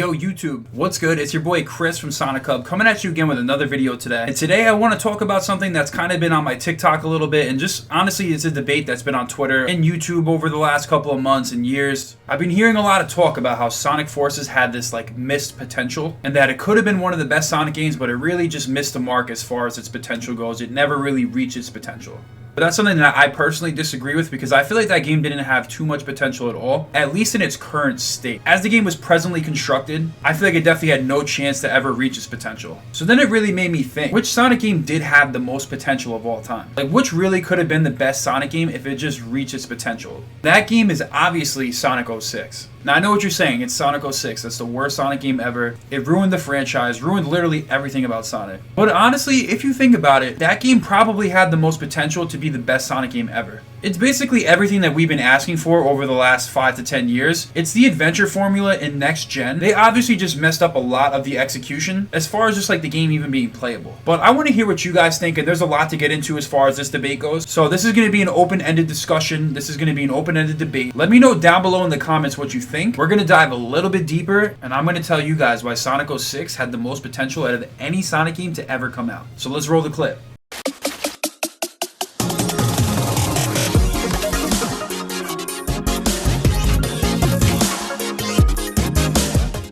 Yo YouTube, what's good? It's your boy Chris from Sonic Hub coming at you again with another video today. And today I want to talk about something that's kind of been on my TikTok a little bit, and just honestly it's a debate that's been on Twitter and YouTube over the last couple of months and years. I've been hearing a lot of talk about how Sonic Forces had this missed potential, and that it could have been one of the best Sonic games, but it really just missed the mark as far as its potential goes. It never really reached its potential. But that's something that I personally disagree with, because I feel like that game didn't have too much potential at all, at least in its current state. As the game was presently constructed, I feel like it definitely had no chance to ever reach its potential. So then it really made me think, which Sonic game did have the most potential of all time? Which really could have been the best Sonic game if it just reached its potential? That game is obviously Sonic 06. Now I know what you're saying, it's Sonic 06, that's the worst Sonic game ever. It ruined the franchise, ruined literally everything about Sonic. But honestly, if you think about it, that game probably had the most potential to be the best Sonic game ever. It's basically everything that we've been asking for over the last 5 to 10 years. It's the adventure formula in next gen. They obviously just messed up a lot of the execution as far as just the game even being playable. But I want to hear what you guys think, and there's a lot to get into as far as this debate goes. So this is going to be an open-ended discussion. This is going to be an open-ended debate. Let me know down below in the comments what you think. We're going to dive a little bit deeper, and I'm going to tell you guys why Sonic 06 had the most potential out of any Sonic game to ever come out. So let's roll the clip.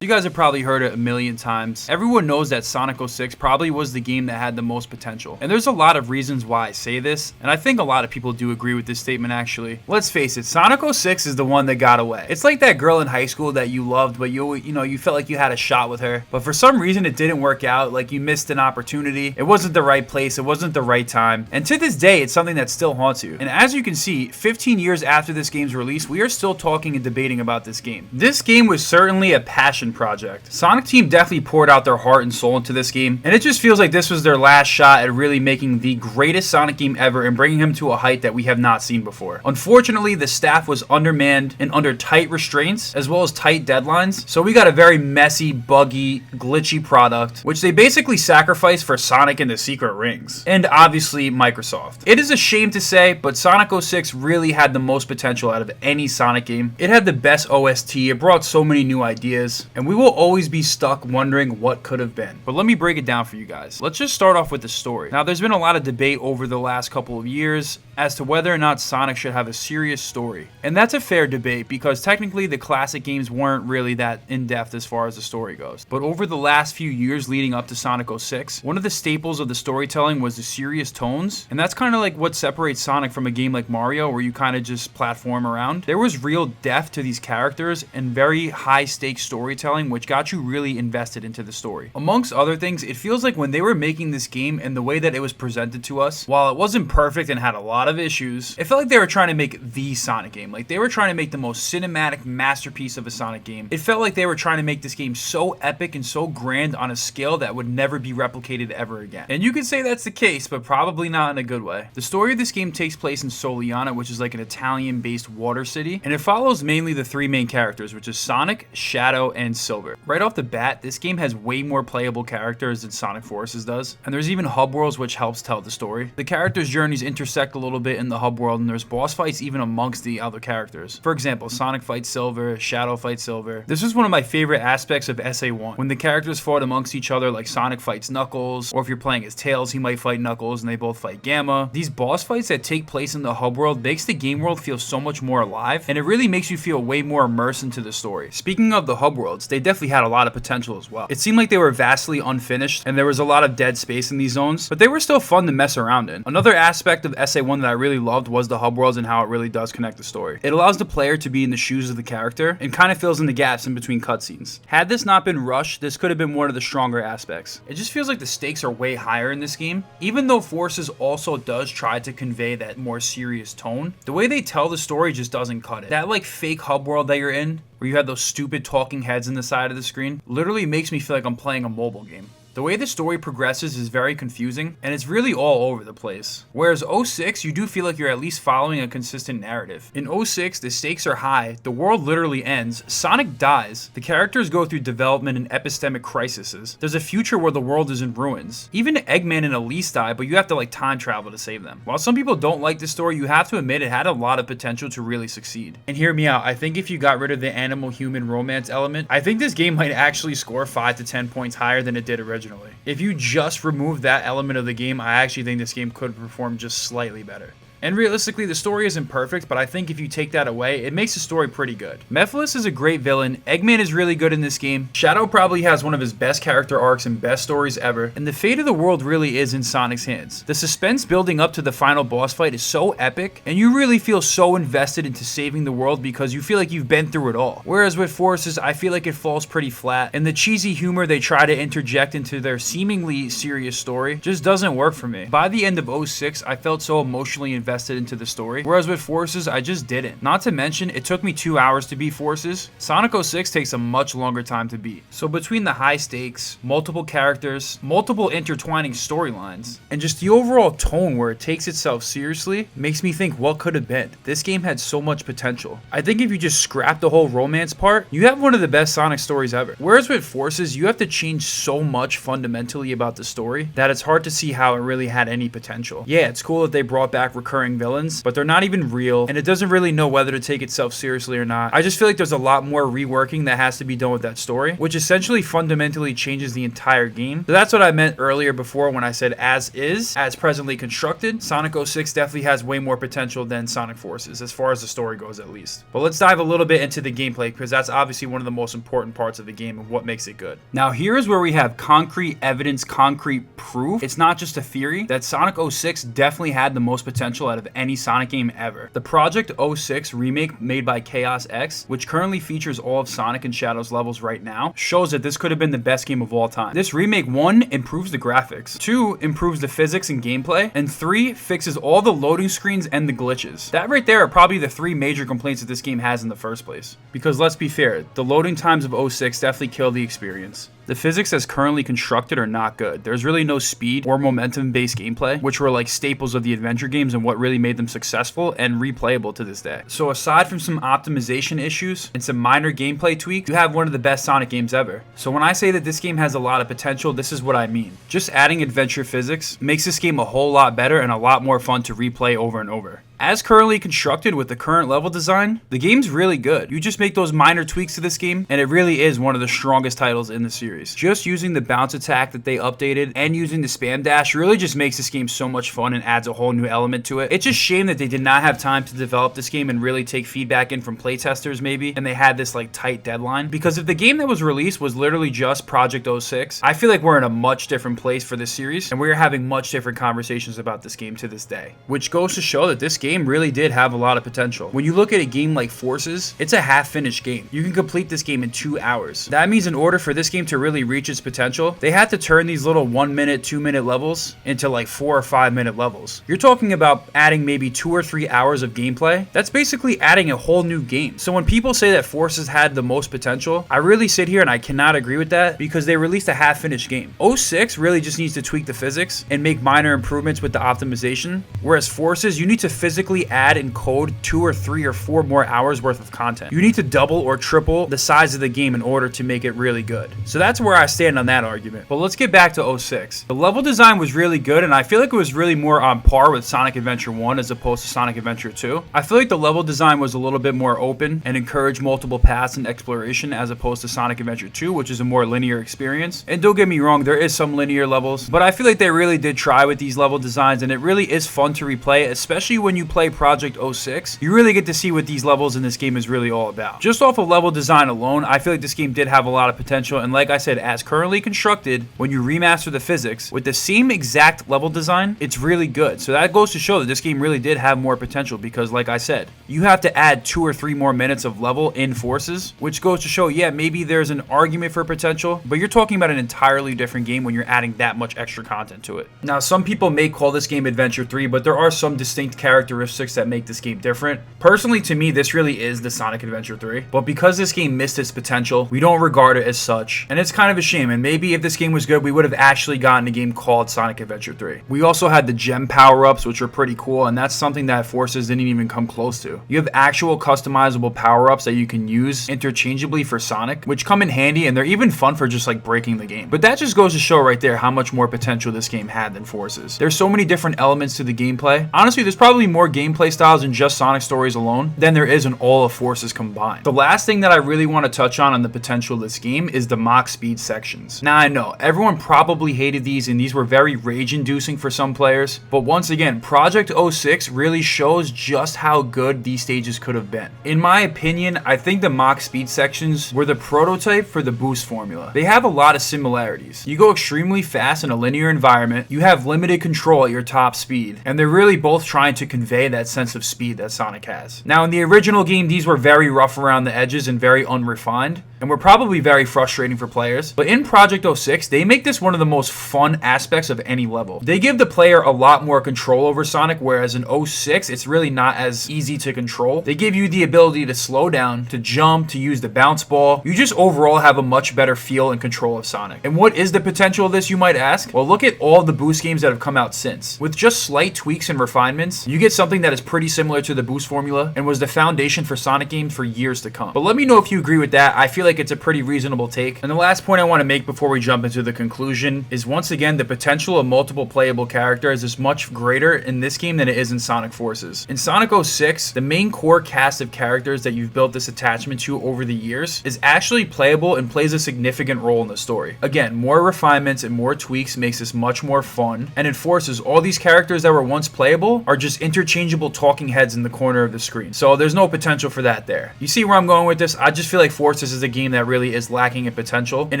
You guys have probably heard it a million times. Everyone knows that Sonic 06 probably was the game that had the most potential. And there's a lot of reasons why I say this, and I think a lot of people do agree with this statement actually. Let's face it, Sonic 06 is the one that got away. It's like that girl in high school that you loved, but you felt like you had a shot with her, but for some reason it didn't work out, like you missed an opportunity. It wasn't the right place, it wasn't the right time. And to this day, it's something that still haunts you. And as you can see, 15 years after this game's release, we are still talking and debating about this game. This game was certainly a passion project. Sonic Team definitely poured out their heart and soul into this game, and it just feels like this was their last shot at really making the greatest Sonic game ever and bringing him to a height that we have not seen before. Unfortunately, the staff was undermanned and under tight restraints as well as tight deadlines, so we got a very messy, buggy, glitchy product, which they basically sacrificed for Sonic and the Secret Rings, and obviously Microsoft. It is a shame to say, but Sonic 06 really had the most potential out of any Sonic game. It had the best OST, it brought so many new ideas, and we will always be stuck wondering what could have been. But let me break it down for you guys. Let's just start off with the story. Now, there's been a lot of debate over the last couple of years as to whether or not Sonic should have a serious story. And that's a fair debate, because technically the classic games weren't really that in-depth as far as the story goes. But over the last few years leading up to Sonic 06, one of the staples of the storytelling was the serious tones, and that's kind of like what separates Sonic from a game like Mario, where you kind of just platform around. There was real depth to these characters and very high-stakes storytelling, which got you really invested into the story. Amongst other things, it feels like when they were making this game and the way that it was presented to us, while it wasn't perfect and had a lot of issues, it felt like they were trying to make the Sonic game. Like they were trying to make the most cinematic masterpiece of a Sonic game. It felt like they were trying to make this game so epic and so grand on a scale that would never be replicated ever again. And you could say that's the case, but probably not in a good way. The story of this game takes place in Soliana, which is like an Italian-based water city, and it follows mainly the three main characters, which is Sonic, Shadow, and Silver. Right off the bat, this game has way more playable characters than Sonic Forces does, and there's even hub worlds, which helps tell the story. The characters' journeys intersect a little bit in the hub world, and there's boss fights even amongst the other characters. For example, Sonic fights Silver, Shadow fights Silver. This was one of my favorite aspects of SA1, when the characters fought amongst each other, like Sonic fights Knuckles, or if you're playing as Tails, he might fight Knuckles, and they both fight Gamma. These boss fights that take place in the hub world makes the game world feel so much more alive, and it really makes you feel way more immersed into the story. Speaking of the hub worlds, they definitely had a lot of potential as well. It seemed like they were vastly unfinished, and there was a lot of dead space in these zones, but they were still fun to mess around in. Another aspect of SA1 that I really loved was the hub worlds and how it really does connect the story. It allows the player to be in the shoes of the character and kind of fills in the gaps in between cutscenes. Had this not been rushed, this could have been one of the stronger aspects. It just feels like the stakes are way higher in this game. Even though Forces also does try to convey that more serious tone, the way they tell the story just doesn't cut it. That fake hub world that you're in, where you have those stupid talking heads in the side of the screen, literally makes me feel like I'm playing a mobile game. The way the story progresses is very confusing, and it's really all over the place. Whereas 06, you do feel like you're at least following a consistent narrative. In 06, the stakes are high, the world literally ends, Sonic dies, the characters go through development and epistemic crises. There's a future where the world is in ruins. Even Eggman and Elise die, but you have to like time travel to save them. While some people don't like the story, you have to admit it had a lot of potential to really succeed. And hear me out, I think if you got rid of the animal-human romance element, I think this game might actually score 5 to 10 points higher than it did originally. If you just remove that element of the game, I actually think this game could perform just slightly better. And realistically, the story isn't perfect, but I think if you take that away, it makes the story pretty good. Mephiles is a great villain, Eggman is really good in this game, Shadow probably has one of his best character arcs and best stories ever, and the fate of the world really is in Sonic's hands. The suspense building up to the final boss fight is so epic, and you really feel so invested into saving the world because you feel like you've been through it all. Whereas with Forces, I feel like it falls pretty flat, and the cheesy humor they try to interject into their seemingly serious story just doesn't work for me. By the end of 06, I felt so emotionally invested into the story, whereas with Forces, I just didn't. Not to mention, it took me 2 hours to beat Forces. Sonic 06 takes a much longer time to beat. So between the high stakes, multiple characters, multiple intertwining storylines, and just the overall tone where it takes itself seriously, makes me think what could have been. This game had so much potential. I think if you just scrap the whole romance part, you have one of the best Sonic stories ever. Whereas with Forces, you have to change so much fundamentally about the story that it's hard to see how it really had any potential. Yeah, it's cool that they brought back recurring villains, but they're not even real, and it doesn't really know whether to take itself seriously or not. I just feel like there's a lot more reworking that has to be done with that story, which essentially fundamentally changes the entire game. So that's what I meant earlier before when I said as is, as presently constructed, Sonic 06 definitely has way more potential than Sonic Forces, as far as the story goes at least. But let's dive a little bit into the gameplay, because that's obviously one of the most important parts of the game and what makes it good. Now here's where we have concrete evidence, concrete proof. It's not just a theory that Sonic 06 definitely had the most potential out of any Sonic game ever. The Project 06 remake made by Chaos X, which currently features all of Sonic and Shadow's levels right now, shows that this could have been the best game of all time. This remake 1 improves the graphics, 2 improves the physics and gameplay, and 3 fixes all the loading screens and the glitches. That right there are probably the 3 major complaints that this game has in the first place. Because let's be fair, the loading times of 06 definitely kill the experience. The physics as currently constructed are not good. There's really no speed or momentum-based gameplay, which were like staples of the adventure games and what really made them successful and replayable to this day. So aside from some optimization issues and some minor gameplay tweaks, you have one of the best Sonic games ever. So when I say that this game has a lot of potential, this is what I mean. Just adding adventure physics makes this game a whole lot better and a lot more fun to replay over and over. As currently constructed with the current level design, the game's really good. You just make those minor tweaks to this game, and it really is one of the strongest titles in the series. Just using the bounce attack that they updated and using the spam dash really just makes this game so much fun and adds a whole new element to it. It's just a shame that they did not have time to develop this game and really take feedback in from playtesters maybe, and they had this like tight deadline. Because if the game that was released was literally just Project 06, I feel like we're in a much different place for this series, and we're having much different conversations about this game to this day. Which goes to show that this game really did have a lot of potential. When you look at a game like Forces, it's a half-finished game. You can complete this game in 2 hours. That means in order for this game to really reach its potential, they had to turn these little 1 minute, 2 minute levels into like 4 or 5 minute levels. You're talking about adding maybe 2 or 3 hours of gameplay. That's basically adding a whole new game. So when people say that Forces had the most potential, I really sit here and I cannot agree with that because they released a half-finished game. 06 really just needs to tweak the physics and make minor improvements with the optimization, whereas Forces, you need to physically add and code 2 or 3 or 4 more hours worth of content. You need to double or triple the size of the game in order to make it really good. So that's where I stand on that argument. But let's get back to 06. The level design was really good, and I feel like it was really more on par with Sonic Adventure 1 as opposed to Sonic Adventure 2. I feel like the level design was a little bit more open and encouraged multiple paths and exploration as opposed to Sonic Adventure 2, which is a more linear experience. And don't get me wrong, there is some linear levels, but I feel like they really did try with these level designs, and it really is fun to replay, especially when you play Project 06. You really get to see what these levels in this game is really all about. Just off of level design alone, I feel like this game did have a lot of potential, and like I said, as currently constructed, when you remaster the physics with the same exact level design, it's really good. So that goes to show that this game really did have more potential because, like I said, you have to add 2 or 3 more minutes of level in Forces, which goes to show, yeah, maybe there's an argument for potential, but you're talking about an entirely different game when you're adding that much extra content to it. Now, some people may call this game Adventure 3, but there are some distinct character characteristics that make this game different. Personally, to me, this really is the Sonic Adventure 3. But because this game missed its potential, we don't regard it as such. And it's kind of a shame. And maybe if this game was good, we would have actually gotten a game called Sonic Adventure 3. We also had the gem power-ups, which were pretty cool. And that's something that Forces didn't even come close to. You have actual customizable power-ups that you can use interchangeably for Sonic, which come in handy, and they're even fun for just like breaking the game. But that just goes to show right there how much more potential this game had than Forces. There's so many different elements to the gameplay. Honestly, there's probably more gameplay styles in just Sonic Stories alone than there is in all of Forces combined. The last thing that I really want to touch on the potential of this game is the Mach speed sections. Now I know everyone probably hated these, and these were very rage-inducing for some players, but once again, Project 06 really shows just how good these stages could have been. In my opinion, I think the Mach speed sections were the prototype for the boost formula. They have a lot of similarities. You go extremely fast in a linear environment, you have limited control at your top speed, and they're really both trying to convey that sense of speed that Sonic has. Now in the original game, these were very rough around the edges and very unrefined, and were probably very frustrating for players. But in Project 06, they make this one of the most fun aspects of any level. They give the player a lot more control over Sonic, whereas in 06, it's really not as easy to control. They give you the ability to slow down, to jump, to use the bounce ball. You just overall have a much better feel and control of Sonic. And what is the potential of this, you might ask? Well, look at all the boost games that have come out since. With just slight tweaks and refinements, you get something that is pretty similar to the boost formula and was the foundation for Sonic games for years to come. But let me know if you agree with that. I feel like it's a pretty reasonable take. And the last point I want to make before we jump into the conclusion is, once again, the potential of multiple playable characters is much greater in this game than it is in Sonic Forces. In Sonic 06, the main core cast of characters that you've built this attachment to over the years is actually playable and plays a significant role in the story. Again, more refinements and more tweaks makes this much more fun, and in Forces, all these characters that were once playable are just interchangeable talking heads in the corner of the screen. So there's no potential for that there. You see where I'm going with this? I just feel like Forces is a game that really is lacking in potential in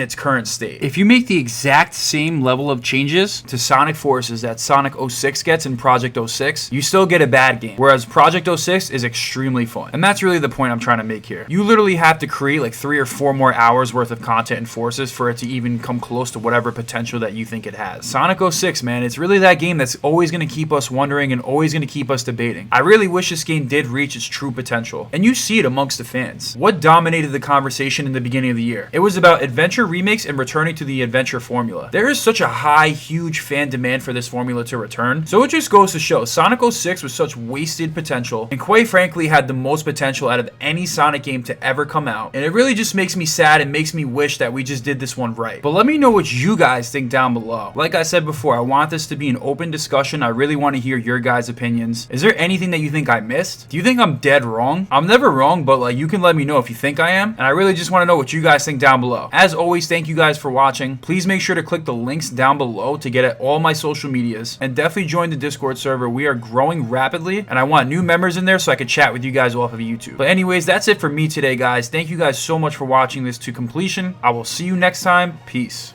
its current state. If you make the exact same level of changes to Sonic Forces that Sonic 06 gets in Project 06, you still get a bad game. Whereas Project 06 is extremely fun. And that's really the point I'm trying to make here. You literally have to create like 3 or 4 more hours worth of content in Forces for it to even come close to whatever potential that you think it has. Sonic 06, man, it's really that game that's always going to keep us wondering and always going to keep us debating. I really wish this game did reach its true potential. And you see it amongst the fans. What dominated the conversation in the beginning of the year? It was about adventure remakes and returning to the adventure formula. There is such a high, huge fan demand for this formula to return. So it just goes to show Sonic 06 was such wasted potential, and quite frankly had the most potential out of any Sonic game to ever come out. And it really just makes me sad and makes me wish that we just did this one right. But let me know what you guys think down below. Like I said before, I want this to be an open discussion. I really want to hear your guys' opinions. Is there anything that you think I missed? Do you think I'm dead wrong? I'm never wrong, but like, you can let me know if you think I am. And I really just want to know what you guys think down below. As always, thank you guys for watching. Please make sure to click the links down below to get at all my social medias, and definitely join the Discord server. We are growing rapidly, and I want new members in there so I can chat with you guys off of YouTube. But anyways, that's it for me today, guys. Thank you guys so much for watching this to completion. I will see you next time. Peace.